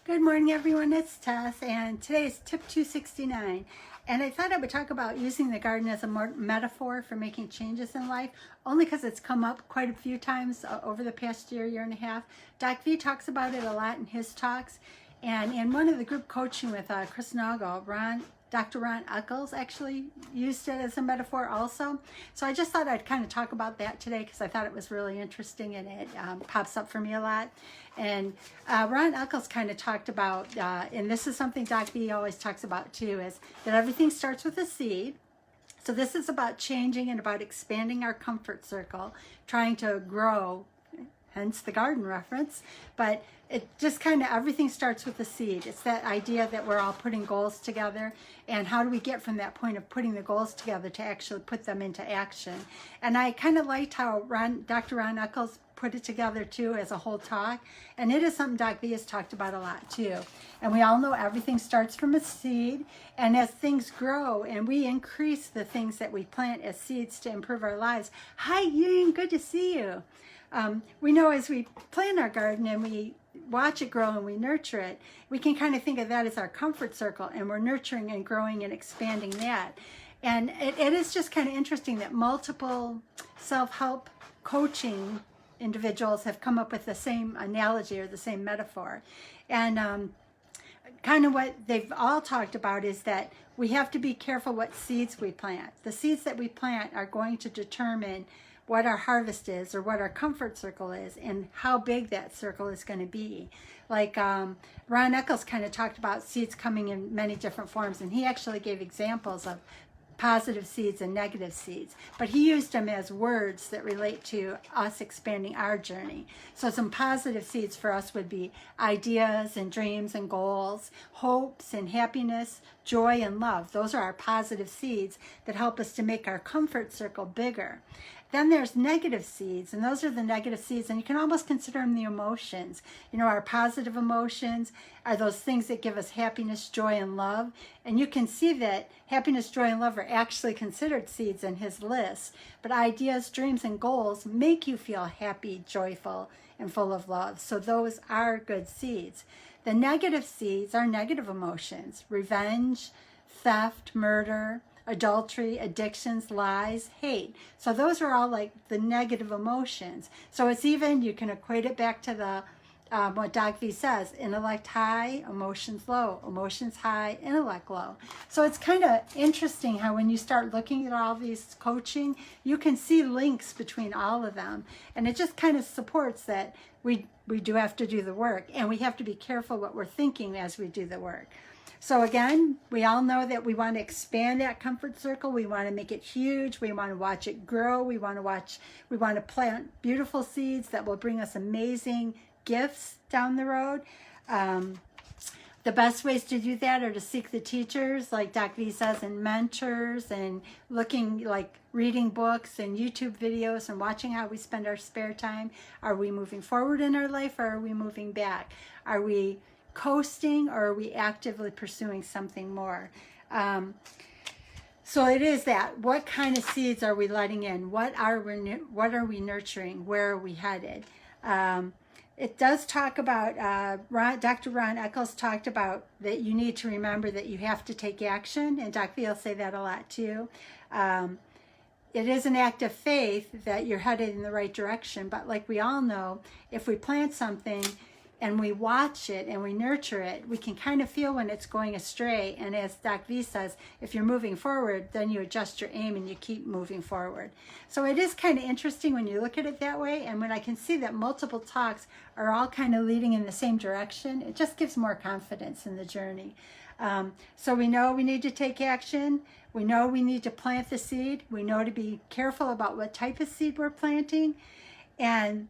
Good morning, everyone. It's Tess, and today is tip 269. And I thought I would talk about using the garden as a metaphor for making changes in life, only because it's come up quite a few times over the past year and a half. Doc V talks about it a lot in his talks. And in one of the group coaching with Chris Nagle, Dr. Ron Eccles actually used it as a metaphor also. So I just thought I'd kind of talk about that today because I thought it was really interesting and it pops up for me a lot. And Ron Eccles kind of talked about, and this is something Doc V always talks about too, is that everything starts with a seed. So this is about changing and about expanding our comfort circle, trying to grow, hence the garden reference, but it just kind of, everything starts with a seed. It's that idea that we're all putting goals together, and how do we get from that point of putting the goals together to actually put them into action. And I kind of liked how Dr. Ron Eccles put it together too as a whole talk, and it is something Doc V has talked about a lot too. And we all know everything starts from a seed, and as things grow and we increase the things that we plant as seeds to improve our lives. Hi Ying, good to see you. We know as we plant our garden and we watch it grow and we nurture it, we can kind of think of that as our comfort circle, and we're nurturing and growing and expanding that. And it is just kind of interesting that multiple self-help coaching individuals have come up with the same analogy or the same metaphor. And kind of what they've all talked about is that we have to be careful what seeds we plant. The seeds that we plant are going to determine what our harvest is, or what our comfort circle is, and how big that circle is going to be. Like Ron Eccles kind of talked about seeds coming in many different forms, and he actually gave examples of positive seeds and negative seeds, but he used them as words that relate to us expanding our journey. So some positive seeds for us would be ideas and dreams and goals, hopes and happiness, joy and love. Those are our positive seeds that help us to make our comfort circle bigger. Then there's negative seeds, and those are the negative seeds, and you can almost consider them the emotions. You know, our positive emotions are those things that give us happiness, joy, and love. And you can see that happiness, joy, and love are actually considered seeds in his list. But ideas, dreams, and goals make you feel happy, joyful, and full of love. So those are good seeds. The negative seeds are negative emotions: revenge, theft, murder, adultery, addictions, lies, hate. So those are all like the negative emotions. So it's even, you can equate it back to the what Doc V says: intellect high, emotions low; emotions high, intellect low. So it's kind of interesting how when you start looking at all these coaching, you can see links between all of them. And it just kind of supports that we do have to do the work, and we have to be careful what we're thinking as we do the work. So again, we all know that we want to expand that comfort circle. We want to make it huge. We want to watch it grow. We want to plant beautiful seeds that will bring us amazing gifts down the road. The best ways to do that are to seek the teachers, like Doc V says, and mentors, and reading books and YouTube videos and watching how we spend our spare time. Are we moving forward in our life, or are we moving back? Are we coasting, or are we actively pursuing something more? So it is that, what kind of seeds are we letting in? What are we nurturing? Where are we headed? It does talk about, Dr. Ron Eccles talked about that you need to remember that you have to take action, and Doc V will say that a lot too. It is an act of faith that you're headed in the right direction, but like we all know, if we plant something and we watch it and we nurture it, we can kind of feel when it's going astray. And as Doc V says, if you're moving forward, then you adjust your aim and you keep moving forward. So it is kind of interesting when you look at it that way. And when I can see that multiple talks are all kind of leading in the same direction, it just gives more confidence in the journey. So we know we need to take action. We know we need to plant the seed. We know to be careful about what type of seed we're planting. And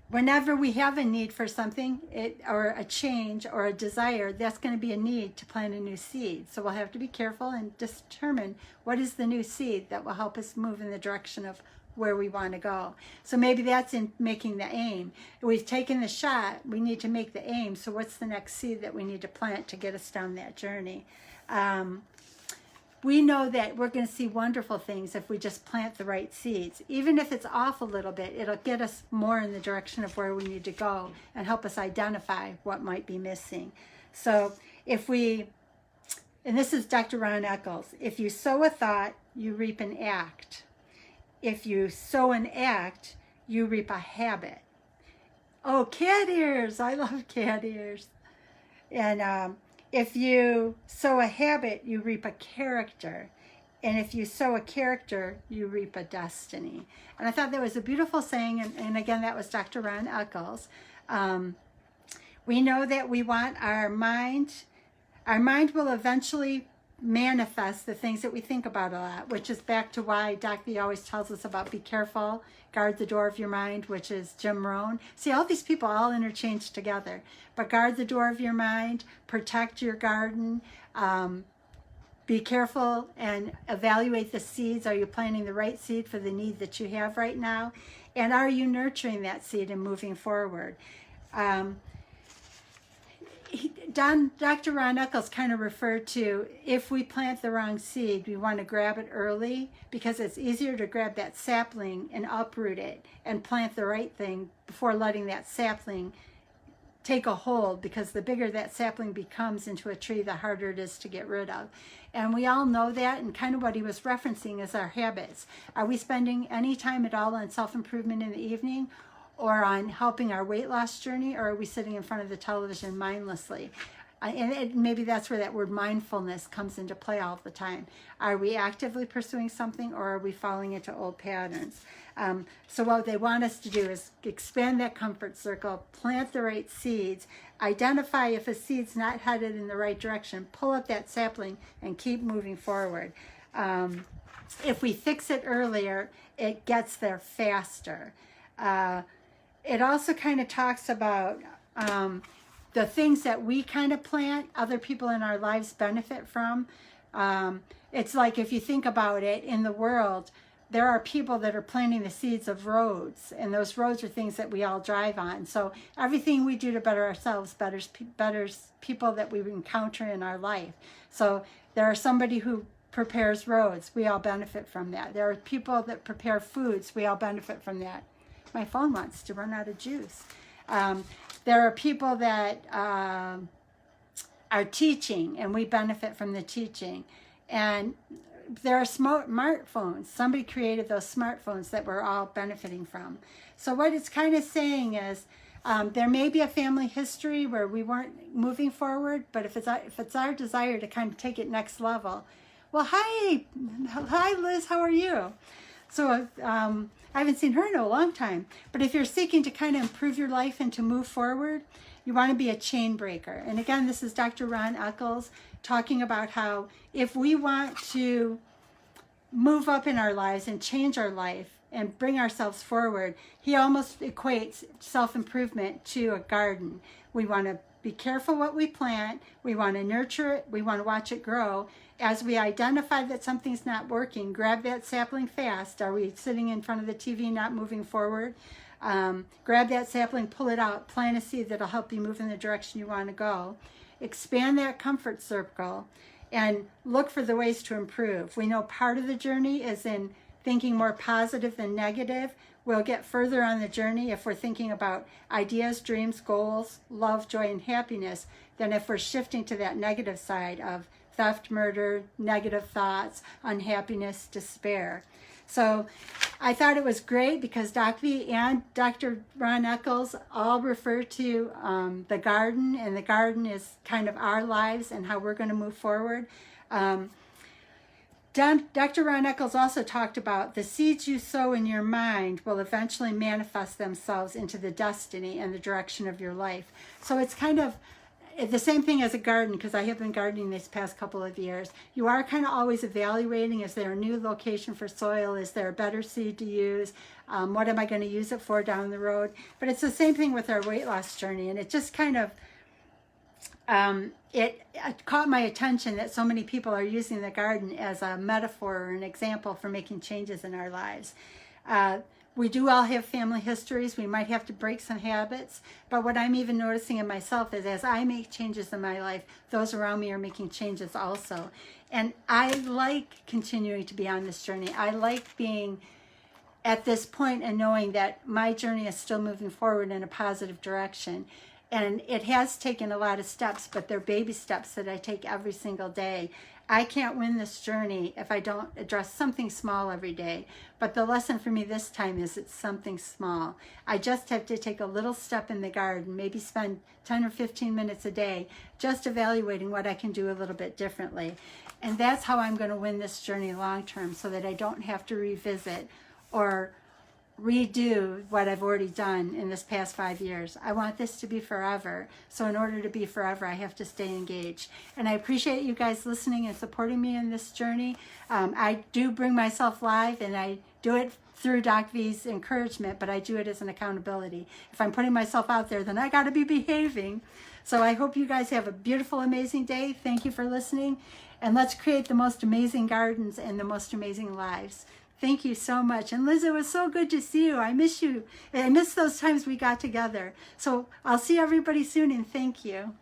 whenever we have a need for something, or a change or a desire, that's going to be a need to plant a new seed. So we'll have to be careful and determine what is the new seed that will help us move in the direction of where we want to go. So maybe that's in making the aim. We've taken the shot, we need to make the aim. So what's the next seed that we need to plant to get us down that journey? we know that we're going to see wonderful things if we just plant the right seeds. Even if it's off a little bit, it'll get us more in the direction of where we need to go and help us identify what might be missing. So if we, and this is Dr. Ron Eccles, if you sow a thought, you reap an act. If you sow an act, you reap a habit. Oh, cat ears. I love cat ears. And if you sow a habit, you reap a character. And if you sow a character, you reap a destiny. And I thought that was a beautiful saying. And again, that was Dr. Ron Eccles. We know that we want our mind will eventually manifest the things that we think about a lot, which is back to why Doc B always tells us about be careful, guard the door of your mind, which is Jim Rohn. See, all these people all interchange together, but guard the door of your mind, protect your garden, be careful and evaluate the seeds. Are you planting the right seed for the need that you have right now? And are you nurturing that seed and moving forward? Dr. Ron Eccles kind of referred to, if we plant the wrong seed, we want to grab it early because it's easier to grab that sapling and uproot it and plant the right thing before letting that sapling take a hold, because the bigger that sapling becomes into a tree, the harder it is to get rid of. And we all know that, and kind of what he was referencing is our habits. Are we spending any time at all on self-improvement in the evening, or on helping our weight loss journey, or are we sitting in front of the television mindlessly? And maybe that's where that word mindfulness comes into play all the time. Are we actively pursuing something, or are we falling into old patterns? So what they want us to do is expand that comfort circle, plant the right seeds, identify if a seed's not headed in the right direction, pull up that sapling and keep moving forward. If we fix it earlier, it gets there faster. It also kind of talks about the things that we kind of plant, other people in our lives benefit from. It's like, if you think about it, in the world, there are people that are planting the seeds of roads, and those roads are things that we all drive on. So everything we do to better ourselves betters people that we encounter in our life. So there are somebody who prepares roads. We all benefit from that. There are people that prepare foods. We all benefit from that. My phone wants to run out of juice. There are people that are teaching, and we benefit from the teaching. And there are smartphones. Somebody created those smartphones that we're all benefiting from. So what it's kind of saying is, there may be a family history where we weren't moving forward, but if it's our desire to kind of take it next level, well, hi Liz, how are you? So I haven't seen her in a long time. But if you're seeking to kind of improve your life and to move forward, you want to be a chain breaker. And again, this is Dr. Ron Eccles talking about how if we want to move up in our lives and change our life and bring ourselves forward, he almost equates self-improvement to a garden. We want to be careful what we plant. We want to nurture it. We want to watch it grow. As we identify that something's not working, grab that sapling fast. Are we sitting in front of the TV not moving forward? Grab that sapling, pull it out, plant a seed that'll help you move in the direction you want to go. Expand that comfort circle and look for the ways to improve. We know part of the journey is in thinking more positive than negative. We'll get further on the journey if we're thinking about ideas, dreams, goals, love, joy, and happiness than if we're shifting to that negative side of theft, murder, negative thoughts, unhappiness, despair. So I thought it was great because Doc B and Dr. Ron Eccles all refer to the garden, and the garden is kind of our lives and how we're going to move forward. Dr. Ron Eccles also talked about the seeds you sow in your mind will eventually manifest themselves into the destiny and the direction of your life. So it's kind of the same thing as a garden, because I have been gardening this past couple of years. You are kind of always evaluating, is there a new location for soil? Is there a better seed to use? What am I going to use it for down the road? But it's the same thing with our weight loss journey. And it just kind of, it caught my attention that so many people are using the garden as a metaphor or an example for making changes in our lives. we do all have family histories. We might have to break some habits. But what I'm even noticing in myself is as I make changes in my life, those around me are making changes also. And I like continuing to be on this journey. I like being at this point and knowing that my journey is still moving forward in a positive direction. And it has taken a lot of steps, but they're baby steps that I take every single day. I can't win this journey if I don't address something small every day. But the lesson for me this time is it's something small. I just have to take a little step in the garden, maybe spend 10 or 15 minutes a day just evaluating what I can do a little bit differently. And that's how I'm going to win this journey long term, so that I don't have to revisit or redo what I've already done in this past 5 years. I want this to be forever. So in order to be forever, I have to stay engaged. And I appreciate you guys listening and supporting me in this journey. I do bring myself live, and I do it through Doc V's encouragement, but I do it as an accountability. If I'm putting myself out there, then I got to be behaving. So I hope you guys have a beautiful, amazing day. Thank you for listening. And let's create the most amazing gardens and the most amazing lives. Thank you so much. And Liz, it was so good to see you. I miss you. I miss those times we got together. So I'll see everybody soon, and thank you.